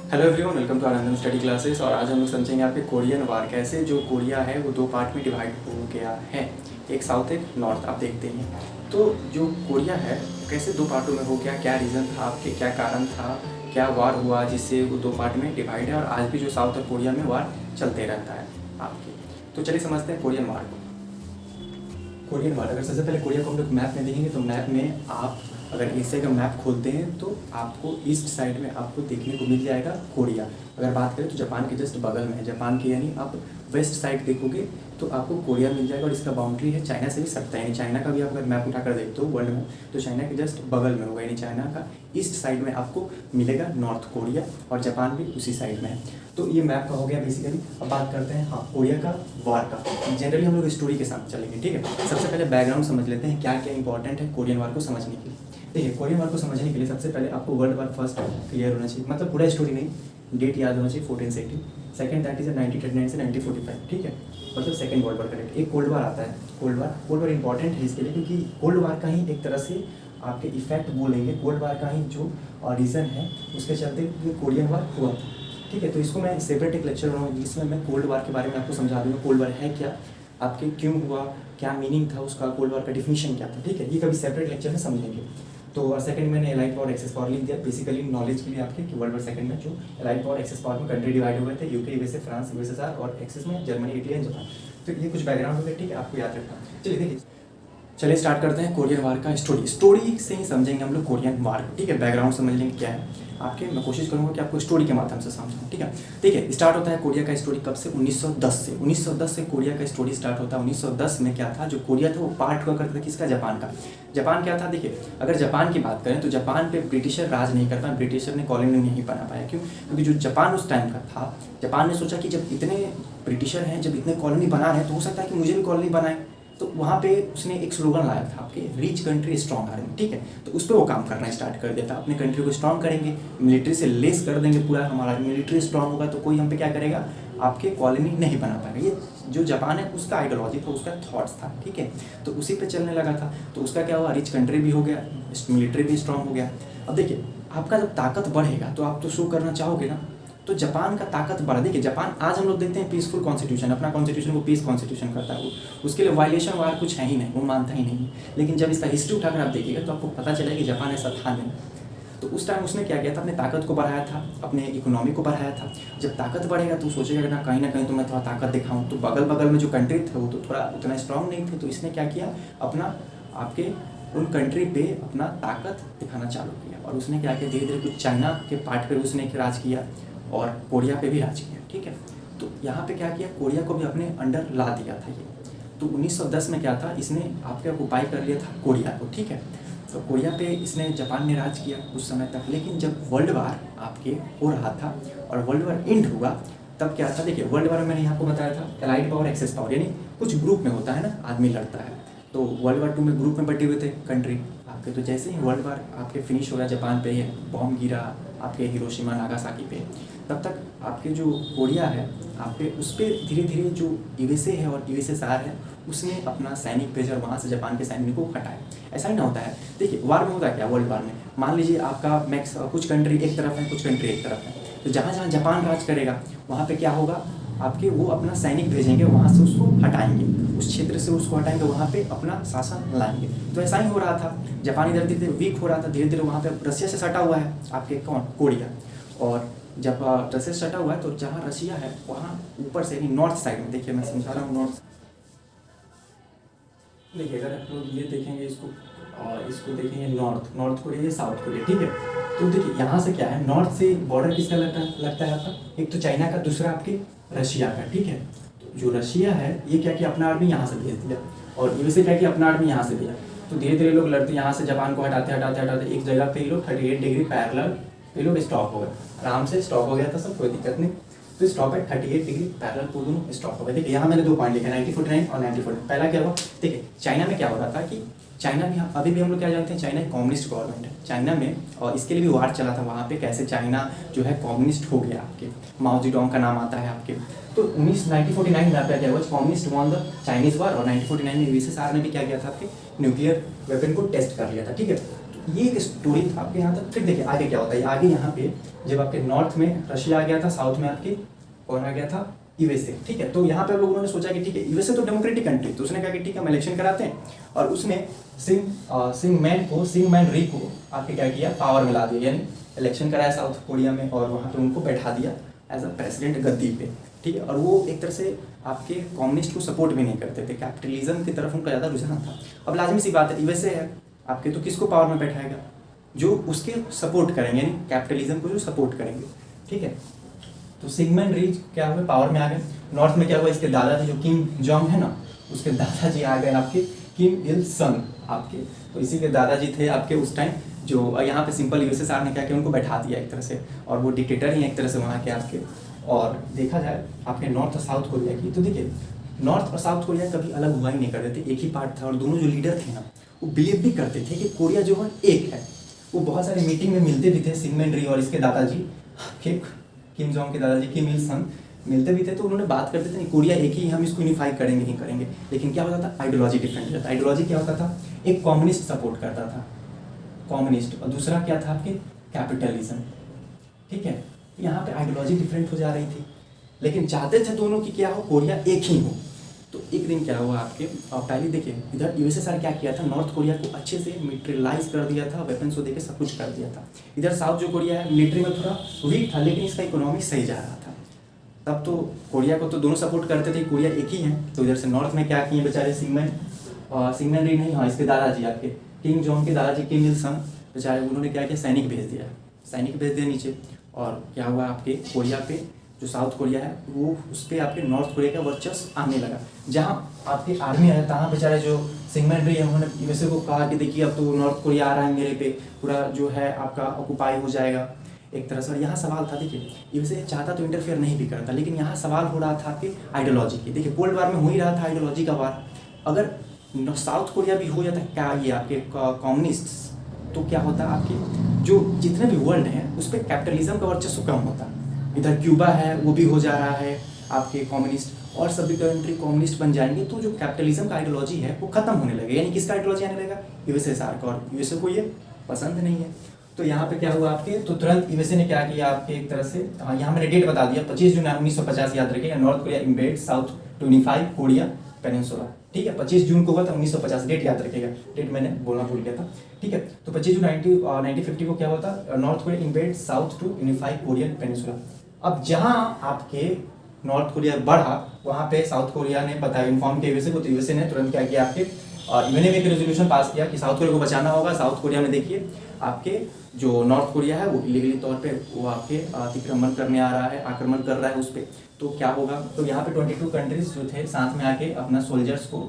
Hello everyone, welcome to Anandam study classes. और आज हम लोग समझेंगे आपके कोरियन वार कैसे जो कोरिया है वो दो पार्ट में डिवाइड हो गया है, एक साउथ एक नॉर्थ। आप देखते हैं तो जो कोरिया है कैसे दो पार्टों में हो गया, क्या रीज़न था आपके, क्या कारण था, क्या वार हुआ जिससे वो दो पार्ट में डिवाइड है। और आज भी जो साउथ और कोरिया में वार चलते रहता है आपके। तो चलिए समझते हैं कोरियन वार को। कोरियन वार, अगर सबसे पहले कोरिया को हम लोग मैप में देखेंगे तो मैप में आप अगर एशिया का मैप खोलते हैं तो आपको ईस्ट साइड में आपको देखने को मिल जाएगा कोरिया। अगर बात करें तो जापान के जस्ट बगल में है, जापान के यानी आप वेस्ट साइड देखोगे तो आपको कोरिया मिल जाएगा। और इसका बाउंड्री है चाइना से भी सकता है, यानी चाइना का भी आप अगर मैप उठाकर देखते हो वर्ल्ड में तो चाइना के जस्ट बगल में होगा, यानी चाइना का ईस्ट साइड में आपको मिलेगा नॉर्थ कोरिया, और जापान भी उसी साइड में है। तो ये मैप का हो गया बेसिकली। अब बात करते हैं हाँ कोरिया का वार का। जनरली हम लोग स्टोरी के साथ चलेंगे, ठीक है। सबसे पहले बैकग्राउंड समझ लेते हैं, क्या क्या इंपॉर्टेंट है कोरियन वार को समझने के लिए। देखिए कोरियन वार को समझने के लिए सबसे पहले आपको वर्ल्ड वार फर्स्ट क्लियर होना चाहिए, मतलब पूरा स्टोरी नहीं, डेट याद होना चाहिए 1480। सेकंड दैट इज 1939 से 1945, ठीक है, मतलब सेकंड वर्ल्ड वार करेक्ट। एक कोल्ड वार आता है, कोल्ड वार इंपॉर्टेंट है इसके लिए क्योंकि कोल्ड वार का ही एक तरह से आपके इफेक्ट बोलेंगे, कोल्ड वार का ही जो रीज़न है उसके चलते ये कोरियन वार हुआ था, ठीक है। तो इसको मैं सेपरेट एक लेक्चर बनाऊंगा जिसमें मैं कोल्ड वार के बारे में आपको समझा दूंगा, कोल्ड वार है क्या, आपके क्यों हुआ, क्या मीनिंग था उसका, कोल्ड वार का डिफिनीशन क्या था, ठीक है। ये कभी सेपरेट लेक्चर में समझेंगे। तो सेकंड मैंने एलाइड पावर एक्सेस पावर लिख दिया बेसिकली नॉलेज के लिए आपके कि वर्ल्ड वार सेकंड में जो एलाइड पावर एक्सेस पावर में कंट्री डिवाइड हुए थे, यूके यूएसए फ्रांस यूएसएसआर, और एक्सेस में जर्मनी इटली एंड जापान। तो ये कुछ बैकग्राउंड हो गया, ठीक है, आपको याद रखना। चलिए देखिए, चलिए स्टार्ट करते हैं कोरियन वार का स्टोरी से ही समझेंगे हम लोग कोरियन वार को, ठीक है। बैकग्राउंड समझ लेंगे क्या है आपके, मैं कोशिश करूंगा कि आपको स्टोरी के माध्यम से समझाऊं, ठीक है। देखिए स्टार्ट होता है कोरिया का स्टोरी कब से, 1910 से। 1910 से कोरिया का स्टोरी स्टार्ट होता है। 1910 में क्या था, जो कोरिया था वो पार्ट हुआ करता था किसका, जापान का। जापान क्या था, देखिए अगर जापान की बात करें तो जापान पे ब्रिटिशर राज नहीं कर पाए, ब्रिटिशर ने कॉलोनी नहीं बना पाया। क्यों? क्योंकि जो जापान उस टाइम का था, जापान ने सोचा कि जब इतने ब्रिटिशर हैं, जब इतने कॉलोनी बना रहे हैं तो हो सकता है कि मुझे भी कॉलोनी बनाए। तो वहाँ पे उसने एक स्लोगन लाया था आपके, रिच कंट्री स्ट्रॉन्ग आर्मी, ठीक है। तो उस पर वो काम करना स्टार्ट कर दिया था, अपने कंट्री को स्ट्रॉन्ग करेंगे, मिलिट्री से लेस कर देंगे पूरा, हमारा मिलिट्री स्ट्रॉन्ग होगा तो कोई हम पे क्या करेगा, आपके कॉलोनी नहीं बना पाएगा। ये जो जापान है उसका आइडियोलॉजी था, उसका थॉट्स था, ठीक है। तो उसी पे चलने लगा था। तो उसका क्या हुआ, रिच कंट्री भी हो गया, मिलिट्री भी स्ट्रॉन्ग हो गया। अब देखिए आपका जब ताकत बढ़ेगा तो आप तो शो करना चाहोगे ना, तो जापान का ताकत बढ़ा। देखिए जापान आज हम लोग देखते हैं पीसफुल कॉन्स्टिट्यूशन, अपना कॉन्स्टिट्यूशन वो पीस कॉन्स्टिट्यूशन करता है, वो उसके लिए वायलेशन वार कुछ है ही नहीं, वो मानता ही नहीं है। लेकिन जब इसका हिस्ट्री उठाकर आप देखिएगा तो आपको पता चलेगा कि जापान ऐसा था नहीं। तो उस टाइम उसने क्या किया था, अपने ताकत को बढ़ाया था, अपने इकोनॉमी को बढ़ाया था। जब ताकत बढ़ेगा तो सोचेगा कि ना कहीं तो मैं थोड़ा ताकत दिखाऊँ। तो बगल बगल में जो कंट्री थे वो तो थोड़ा उतना स्ट्रांग नहीं थे, तो इसने क्या किया, अपना आपके उन कंट्री पे अपना ताकत दिखाना चालू किया। और उसने क्या किया, धीरे धीरे कुछ चाइना के पार्ट पे उसने राज किया और कोरिया पे भी राज किया, ठीक है। तो यहाँ पे क्या किया, कोरिया को भी अपने अंडर ला दिया था ये। तो 1910 में क्या था, इसने आपके ऑक्युपाई कर लिया था कोरिया को, ठीक है। तो कोरिया पे इसने जापान ने राज किया उस समय तक। लेकिन जब वर्ल्ड वार आपके हो रहा था और वर्ल्ड वार एंड हुआ तब क्या था, देखिए वर्ल्ड वार में मैंने यहाँ को बताया था एलाइड पावर एक्सेस पावर, यानी कुछ ग्रुप में होता है ना, आदमी लड़ता है। तो वर्ल्ड वार 2 में ग्रुप में बटे हुए थे कंट्री आपके। तो जैसे ही वर्ल्ड वार आपके फिनिश हो गया, जापान पे बॉम्ब गिरा आपके हिरोशिमा नागासाकी पे, तब तक आपके जो कोरिया है आपके उस पर धीरे धीरे जो यूएसए है और यूएसएसआर है उसने अपना सैनिक भेजा और वहाँ से जापान के सैनिकों को हटाया। ऐसा ही ना होता है। देखिए वार में होता है क्या, वर्ल्ड वार में मान लीजिए आपका मैक्स कुछ कंट्री एक तरफ है, कुछ कंट्री एक तरफ है। तो जहाँ जहाँ जापान राज करेगा वहाँ पे क्या होगा, आपके वो अपना सैनिक भेजेंगे, वहाँ से उसको हटाएंगे, उस क्षेत्र से उसको हटाएंगे, वहाँ पे अपना शासन लाएंगे। तो ऐसा ही हो रहा था, जापान इधर धीरे धीरे वीक हो रहा था, धीरे धीरे वहाँ पे रशिया से सटा हुआ है आपके कौन, कोरिया। और जब रशिया से सटा हुआ है तो जहाँ रशिया है वहाँ ऊपर से ही नॉर्थ साइड में, देखिए मैं समझा रहा हूँ नॉर्थ। देखिए अगर आप लोग ये देखेंगे इसको और इसको देखेंगे नॉर्थ कोरिया या साउथ कोरिया, ठीक है। तो देखिए यहाँ से क्या है, नॉर्थ से बॉर्डर किसका लगता है आपका, एक तो चाइना का, दूसरा आपके रशिया का, ठीक है। तो जो रशिया है ये क्या किया, अपना आर्मी यहाँ से भेज दिया, और यूएसए क्या किया, अपना आर्मी यहाँ से भेजा। तो धीरे धीरे लोग लड़ते, यहाँ से जापान को हटाते हटाते हटाते एक जगह पे ही लोग 38 डिग्री पैरेलल पे लोग स्टॉप हो गए, आराम से स्टॉप हो गया था सब, कोई दिक्कत नहीं। तो स्टॉप है 38 डिग्री पैरेलल को दोनों स्टॉप हो गए। देखिए यहाँ मैंने 2 पॉइंट लिखा, 1949 और 1949। पहला क्या हुआ, देखिए चाइना में क्या हो रहा था कि चाइना में अभी भी हम लोग क्या जानते हैं, चाइना एक कम्युनिस्ट गवर्नमेंट है चाइना में, और इसके लिए भी वार चला था वहाँ पे, कैसे चाइना जो है कम्युनिस्ट हो गया आपके, माओ जेडोंग का नाम आता है आपके। तो 1949 में आपका क्या हुआ, कम्युनिस्ट वॉन द चाइनीज वार, और 1949 में यूएसएसआर ने भी क्या किया था, आपके न्यूक्लियर वेपन को टेस्ट कर लिया था, ठीक है। तो ये एक स्टोरी था आपके यहाँ तक। फिर देखिए आगे क्या होता है, आगे यहाँ पे जब आपके नॉर्थ में रशिया आ गया था, साउथ में आपके कौन आ गया था, यूएसए, ठीक है। तो यहाँ पे लोगों ने सोचा कि ठीक है यूएसए तो डेमोक्रेटिक कंट्री, तो उसने कहा कि ठीक है हम इलेक्शन कराते हैं, और उसने सिंगमैन री को आपके क्या किया, पावर में ला दिया, यानी इलेक्शन कराया साउथ कोरिया में और वहाँ पे उनको बैठा दिया एज अ प्रेसिडेंट गद्दी पे, ठीक है। और वो एक तरह से आपके कम्युनिस्ट को सपोर्ट भी नहीं करते थे, कैपिटलिज्म की तरफ उनका ज़्यादा रुझान था। अब लाजमी सी बात है यूएसए है आपके, तो किसको पावर में बैठाएगा, जो उसके सपोर्ट करेंगे, यानी कैपिटलिज्म को जो सपोर्ट करेंगे, ठीक है। तो सिगमैन री क्या हुए, पावर में आ गए। नॉर्थ में क्या हुआ, इसके दादाजी जो किम जोंग है ना, उसके दादाजी आ गए आपके किम इल संग आपके, तो इसी के दादाजी थे आपके उस टाइम, जो यहाँ पे सिंपल यूएसएसआर ने क्या किया, उनको बैठा दिया एक तरह से, और वो डिक्टेटर ही हैं एक तरह से वहाँ के आपके। और देखा जाए आपके नॉर्थ और साउथ कोरिया की, तो देखिए नॉर्थ और साउथ कोरिया कभी अलग हुआ ही नहीं करते थे, एक ही पार्ट था, और दोनों जो लीडर थे ना वो बिलीव भी करते थे कि कोरिया जो है एक है। वो बहुत सारे मीटिंग में मिलते भी थे, सिगमैन री और इसके दादाजी किम जोंग के दादाजी किम इल संग मिलते भी थे, तो उन्होंने बात करते थे नहीं कोरिया एक ही, हम इसको यूनिफाई करेंगे ही करेंगे। लेकिन क्या होता था, आइडियोलॉजी डिफरेंट होता था। आइडियोलॉजी क्या होता था, एक कम्युनिस्ट सपोर्ट करता था, कम्युनिस्ट, और दूसरा क्या था आपके कैपिटलिज्म, ठीक है। यहाँ पे आइडियोलॉजी डिफरेंट हो जा रही थी, लेकिन चाहते थे दोनों की क्या हो, कोरिया एक ही हो। तो एक दिन क्या हुआ आपके, पहले देखिए इधर यूएसएसआर क्या किया था, नॉर्थ कोरिया को अच्छे से मिलिट्रिलाइज कर दिया था, वेपन्स को देके सब कुछ कर दिया था। इधर साउथ जो कोरिया है मिलिट्री में थोड़ा वीक था, लेकिन इसका इकोनॉमी सही जा रहा था। तब तो कोरिया को तो दोनों सपोर्ट करते थे, कोरिया एक ही है। तो इधर से नॉर्थ में क्या किए बेचारे सिगमैन री नहीं, हाँ इसके दादाजी आपके किम जोंग के दादाजी किम इल संग बेचारे, उन्होंने क्या किया, सैनिक भेज दिया नीचे। और क्या हुआ आपके कोरिया पे, जो साउथ कोरिया है वो उस पर आपके नॉर्थ कोरिया का वर्चस्व आने लगा। जहाँ आपकी आर्मी है तहाँ बेचारे जो सिगमैन री है उन्होंने यूएसए को कहा कि देखिए अब तो नॉर्थ कोरिया आ रहा है मेरे पे, पूरा जो है आपका ऑक्युपाई हो जाएगा एक तरह से। और यहाँ सवाल था, देखिए यूएसए चाहता तो इंटरफेयर नहीं भी करता, लेकिन यहाँ सवाल हो रहा था आपके आइडियोलॉजी की। देखिए कोल्ड वार में हो ही रहा था आइडियोलॉजी का वार, अगर साउथ कोरिया भी हो जाता क्या ये आपके कम्युनिस्ट, तो क्या होता आपके जो जितने भी वर्ल्ड हैं उस पर कैपिटलिज्म का वर्चस्व कम होता। इधर क्यूबा है वो भी हो जा रहा है आपके कम्युनिस्ट, और सभी कंट्री कम्युनिस्ट बन जाएंगे, तो जो कैपिटलिज्म का आइडियोलॉजी है वो खत्म होने लगेगा। यानी किसका आइडियोलॉजी आने लगेगा, यूएसएसआर का, और यूएसए को ये पसंद नहीं है। तो यहाँ पे क्या हुआ आपके, तो तुरंत यूएसए ने क्या किया आपके एक तरह से, यहाँ मैंने डेट बता दिया 25 जून 1950 याद रखिएगा, North Korea invade South to unify Korea peninsula, ठीक है। 25 जून को हुआ था 1950, डेट याद रखिएगा, डेट मैंने बोलना भूल गया था, ठीक है। तो 25 जून 1950 को क्या हुआ था, North Korea invade South to unify Korean peninsula. अब जहाँ आपके नॉर्थ कोरिया बढ़ा वहाँ पे साउथ कोरिया ने बताया, इन्फॉर्म किया यूएसए को, तो यूएसए ने तुरंत क्या किया आपके यूएन में एक रेजोल्यूशन पास किया कि साउथ कोरिया को बचाना होगा। साउथ कोरिया में देखिए आपके जो नॉर्थ कोरिया है वो इलीगली तौर पे वो आपके अतिक्रमण करने आ रहा है, आक्रमण कर रहा है उस पर। तो क्या होगा, तो यहाँ पे 22 कंट्रीज जो थे साथ में आके अपना सोल्जर्स को,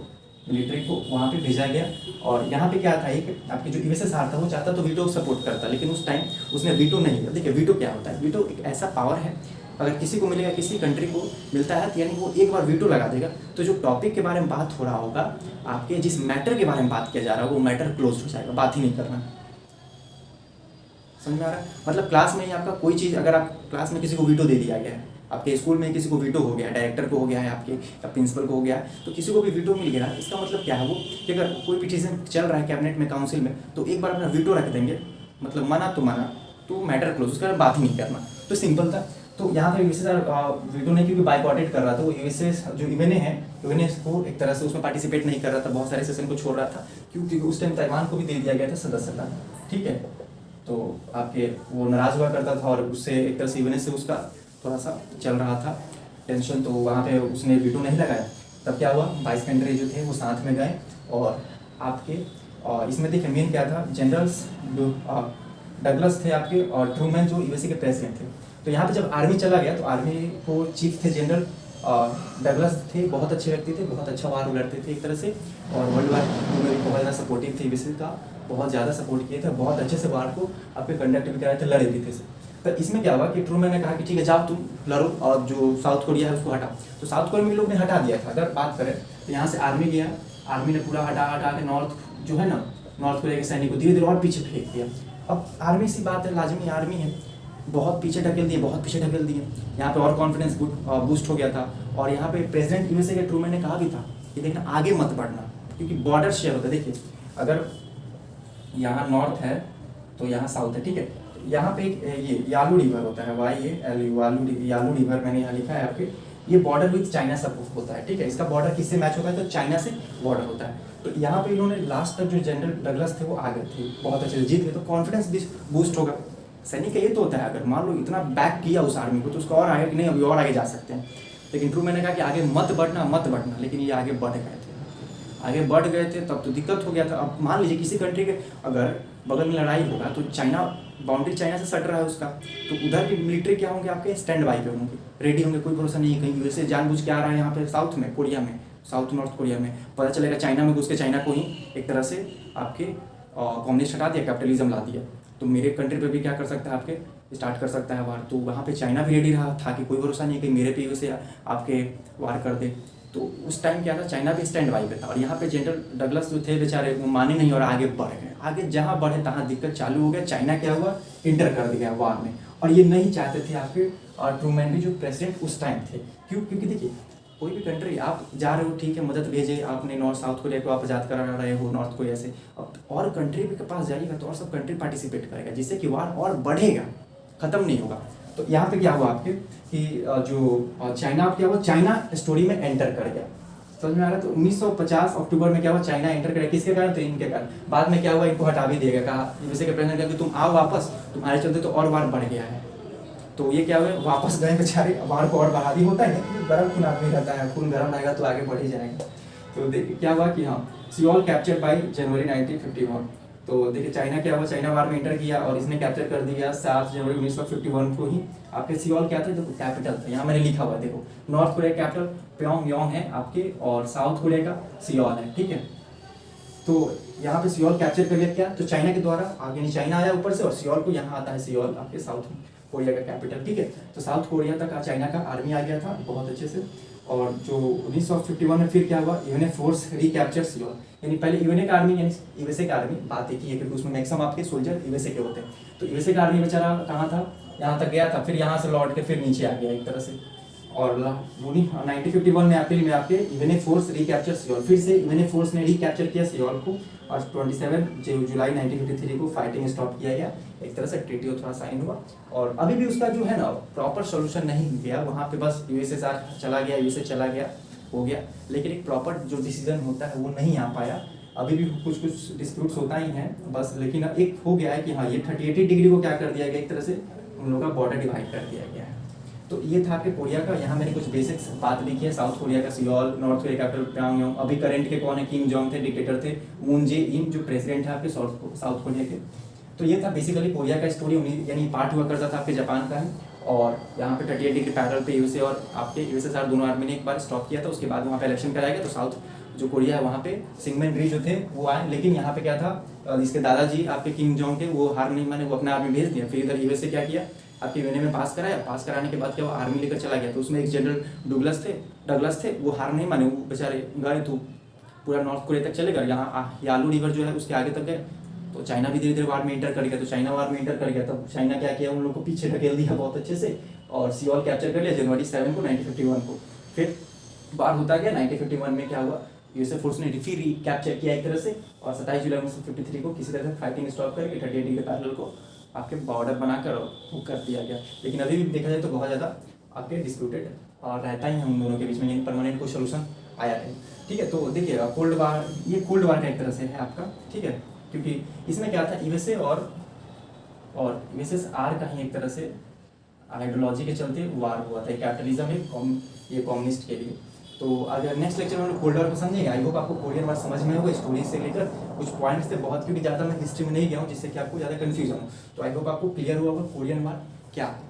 मिलिट्री को वहाँ पे भेजा गया। और यहाँ पे क्या था, एक आपके जो यूएसएसआर था वो चाहता तो वीटो सपोर्ट करता, लेकिन उस टाइम उसने वीटो नहीं किया। देखिए वीटो क्या होता है, वीटो एक ऐसा पावर है, अगर किसी को मिलेगा, किसी कंट्री को मिलता है, तो यानी वो एक बार वीटो लगा देगा, तो जो टॉपिक के बारे में बात हो रहा होगा, आपके जिस मैटर के बारे में बात किया जा रहा होगा, वो मैटर क्लोज हो जाएगा, बात ही नहीं करना। समझ में आ रहा है, मतलब क्लास में ही आपका कोई चीज़, अगर आप क्लास में किसी को वीटो दे दिया गया है, आपके स्कूल में किसी को वीटो हो गया है, डायरेक्टर को हो गया है, आपके या प्रिंसिपल को हो गया है, तो किसी को भी वीटो मिल गया है, इसका मतलब क्या है वो कि अगर कोई पिटीशन चल रहा है कैबिनेट में, काउंसिल में, तो एक बार अपना वीटो रख देंगे, मतलब मना तो मैटर क्लोज, उसका बात ही नहीं करना। तो सिंपल था। तो यहाँ पर यूएसए वीटो ने क्योंकि बाइकॉटेड कर रहा था, वो यूएसए जो यूएनए है, यूएनए को एक तरह से उसमें पार्टिसिपेट नहीं कर रहा था, बहुत सारे सेशन को छोड़ रहा था, क्योंकि उस टाइम ताइवान को भी दे दिया गया था सदस्यता, ठीक है। तो आपके वो नाराज़ हुआ करता था, और उससे एक तरह से यूएनए से उसका थोड़ा सा चल रहा था टेंशन, तो वहाँ पे उसने वीटो नहीं लगाया। तब क्या हुआ, 22 कंट्री जो थे वो साथ में गए, और आपके इसमें देखिए मेन क्या था, जनरल्स डगलस थे आपके, और ट्रूमैन जो यूएसए के प्रेसिडेंट थे। तो यहाँ पे जब आर्मी चला गया, तो आर्मी को चीफ थे जनरल डगलस थे, बहुत अच्छे व्यक्ति थे, बहुत अच्छा वार लड़ते थे एक तरह से, और वर्ल्ड वार में भी बहुत ज़्यादा सपोर्टिव थे यूएसए का, बहुत ज़्यादा सपोर्ट किए थे, बहुत अच्छे से वार को आपके कंडक्ट भी कराए थे, लड़े भी थे। तो इसमें क्या हुआ कि ट्रूमैन ने कहा कि ठीक है जाओ तुम लड़ो, और जो साउथ कोरिया है उसको हटाओ। तो साउथ कोरिया में लोग ने हटा दिया था। अगर बात करें तो यहाँ से आर्मी गया, आर्मी ने पूरा हटा के नॉर्थ जो है ना, नॉर्थ कोरिया के सैनिक को धीरे धीरे और पीछे फेंक दिया। अब आर्मी सी बात है, लाजमी आर्मी है, बहुत पीछे ढकेल दिए, बहुत पीछे ढकेल दिए। यहाँ पे और कॉन्फिडेंस बूस्ट हो गया था। और यहाँ पे प्रेसिडेंट यूएसए के ट्रूमैन ने कहा भी था कि देखना आगे मत बढ़ना, क्योंकि बॉर्डर शेयर होता है। देखिए अगर यहाँ नॉर्थ है तो यहाँ साउथ है, ठीक है। यहाँ पे एक ये यालू रिवर होता है, यालू रिवर मैंने यहाँ लिखा है आपके, ये बॉर्डर विथ चाइना सब होता है, ठीक है। इसका बॉर्डर किससे मैच होता है, तो चाइना से बॉर्डर होता है। तो यहाँ पे इन्होंने लास्ट तक जो जनरल डगलस थे वो आ गए थे, बहुत अच्छे से जीत गए, तो कॉन्फिडेंस भी बूस्ट होगा। सैनिक का ये तो होता है, अगर मान लो इतना बैक किया उस आर्मी को तो उसको और आगे कि नहीं अभी और आगे जा सकते हैं। लेकिन ट्रू मैंने कहा कि आगे मत बढ़ना, लेकिन ये आगे बढ़ गए थे, तब तो दिक्कत हो गया था। अब मान लीजिए किसी कंट्री के अगर बगल में लड़ाई होगा तो चाइना, बाउंड्री चाइना से सट रहा है उसका, तो उधर की मिलिट्री क्या होंगे आपके, स्टैंड बाई पे होंगे, रेडी होंगे, कोई भरोसा नहीं है कहीं यूएसए जानबूझ के आ रहा है यहाँ पे साउथ में, कोरिया में, साउथ नॉर्थ कोरिया में, पता चलेगा चाइना में घुस के चाइना को ही एक तरह से आपके कम्युनिस्ट हटा दिया, कैपिटलिज्म ला दिया, तो मेरे कंट्री पे भी क्या कर सकता है आपके स्टार्ट कर सकता है वार। तो वहाँ पे चाइना भी रेडी रहा था कि कोई भरोसा नहीं कि मेरे पे यूएसए आपके वार कर दे। तो उस टाइम क्या था, चाइना भी स्टैंड बाई पे था, और यहाँ पे जनरल डगलस जो थे बेचारे वो माने नहीं और आगे बढ़ गए। आगे जहाँ बढ़े तहाँ दिक्कत चालू हो गया, चाइना क्या हुआ, इंटर कर दिया वार में, और ये नहीं चाहते थे आपके ट्रूमैन भी जो प्रेसिडेंट उस टाइम थे। क्योंकि देखिए कोई भी कंट्री आप जा रहे हो, ठीक है, मदद भेजे आपने नॉर्थ साउथ कोरिया को, आप आज़ाद करा रहे हो नॉर्थ कोरिया से, अब और कंट्री के पास जाइएगा तो और सब कंट्री पार्टिसिपेट करेगा, जिससे कि वार और बढ़ेगा, ख़त्म नहीं होगा। तो यहाँ पे क्या हुआ आपके कि जो चाइना क्या हुआ, चाइना स्टोरी में एंटर कर गया, समझ में आ रहा है। तो 1950 अक्टूबर में क्या हुआ, चाइना एंटर कर गया, किसके कारण, तो इनके कारण। बाद में क्या हुआ, इनको हटा भी दिया गया, कहा यूएसए के प्रेसिडेंट कहा कि तुम आओ वापस, तुम्हारे चलते तो और वार बढ़ गया है। तो ये क्या हुआ, वापस गए बेचारे, वार को और बढ़ा दी, होता है कि गर्म खून आदमी रहता है, खून गर्म रहेगा तो आगे बढ़ ही जाएगा। तो देखिए क्या हुआ कि हाँ, सियोल कैप्चर बाई जनवरी 1951। तो देखिए चाइना क्या हुआ, चाइना वार में एंटर किया और इसने कैप्चर कर दिया 7 जनवरी 1951 को ही। आपके सियोल क्या था, देखो कैपिटल था, यहाँ मैंने लिखा हुआ है, देखो नॉर्थ कोरिया कैपिटल प्योंगयांग है आपके, और साउथ कोरिया का सियोल है, ठीक है। तो यहाँ पे सियोल कैप्चर कर लिया क्या, तो चाइना के द्वारा, आगे चाइना आया ऊपर से और सियोल को यहाँ आता है, सियोल आपके साउथ कोरिया का कैपिटल, ठीक है। तो साउथ कोरिया तक चाइना का आर्मी आ गया था बहुत अच्छे से। और जो 1951 में फिर क्या हुआ, यूएनए फोर्स रिकैप्चर सियोल, यानी पहले यूएनए का आर्मी यानी यूएसए का आर्मी, बात एक ही है क्योंकि उसमें मैक्सिमम आपके सोल्जर यूएसए के होते हैं। तो यूएसए का आर्मी बेचारा कहाँ था, यहाँ तक गया था, फिर यहाँ से लौट के फिर नीचे आ गया एक तरह से। और 1951 में अप्रैल में आपके यूएनए फोर्स रिकैप्चर सियोल, फिर से यूएनए फोर्स ने रिकैप्चर किया सियोल को, और 27 जुलाई 1953 को फाइटिंग स्टॉप किया गया, एक तरह से ट्रीटी थोड़ा साइन हुआ। और अभी भी उसका जो है ना प्रॉपर सोल्यूशन नहीं गया, वहाँ पे बस यूएसएसआर चला गया, यूएसए चला गया, हो गया, लेकिन एक प्रॉपर जो डिसीजन होता है वो नहीं आ पाया। अभी भी कुछ डिस्प्यूट्स होता ही है बस, लेकिन एक हो गया है कि हाँ ये 38 डिग्री को क्या कर दिया गया, एक तरह से उन लोगों का बॉर्डर डिवाइड कर दिया गया है। तो ये था आपके कोरिया का। यहाँ मैंने कुछ बेसिक्स बात लिखी है, साउथ कोरिया का Seoul, north Korea capital Pyongyang, अभी करंट के कौन है, किम जोंग थे डिक्टेटर थे, मून जे इन जो प्रेसिडेंट है आपके साउथ कोरिया के। तो ये था बेसिकली कोरिया का स्टोरी, यानी पार्ट हुआ करता था आपके जापान का है। और यहाँ पे 38 डिग्री पैरेलल पे यूएसए और आपके यूएसएसआर दोनों आर्मी ने एक बार स्टॉप किया था, उसके बाद वहाँ पे इलेक्शन कराया गया, तो साउथ जो कोरिया है वहाँ पे सिंगमैन री जो थे वो आए, लेकिन यहाँ पे क्या था, इसके दादाजी आपके किम जोंग के वो हार नहीं माने, वो अपना आर्मी भेज दिया। फिर इधर यूएसए क्या किया, आपके यूएनए में पास कराया, पास कराने के बाद क्या वो आर्मी लेकर चला गया। तो उसमें एक जनरल डगलस थे, वो हार नहीं माने, वो बेचारे गए तो पूरा नॉर्थ कोरिया तक चले गए, यहाँ यालू रिवर जो है उसके आगे तक गए। तो चाइना भी धीरे धीरे वार में एंटर कर गया, तो चाइना वार में एंटर कर गया, तब चाइना क्या किया, उन लोग को पीछे ढकेल दिया बहुत अच्छे से, और सियोल कैप्चर कर लिया जनवरी 7 को 1951 को। फिर वार होता गया, 1951 में क्या हुआ, यूएसए फोर्स ने फिर कैप्चर किया एक तरह से, और 27 जुलाई 1953 को किसी तरह से फाइटिंग स्टॉप करके 38 डिग्री पैरेलल को आपके बॉर्डर बनाकर वो कर दिया गया। लेकिन अभी भी देखा जाए तो बहुत ज़्यादा आपके डिस्प्यूटेड और रहता ही है उन दोनों के बीच में, यानी परमानेंट कोई सोल्यूशन आया नहीं, ठीक है। तो देखिए कोल्ड वार, ये कोल्ड वार का एक तरह से है आपका, ठीक है, क्योंकि इसमें क्या था, यूएसए और यूएसएसआर का ही एक तरह से आइडियोलॉजी के चलते वार हुआ था, कैपिटलिज्म है ये कम्युनिस्ट के लिए। तो अगर नेक्स्ट लेक्चर में हम कोल्ड वार को समझेंगे, आई होप आपको कोरियन वार समझ में होगा, स्टोरी से लेकर कुछ पॉइंट्स थे बहुत, क्योंकि ज़्यादा मैं हिस्ट्री में नहीं गया हूँ जिससे कि आपको ज़्यादा कन्फ्यूजन हो। तो आई होप आपको क्लियर हुआ होगा कोरियन वार क्या है।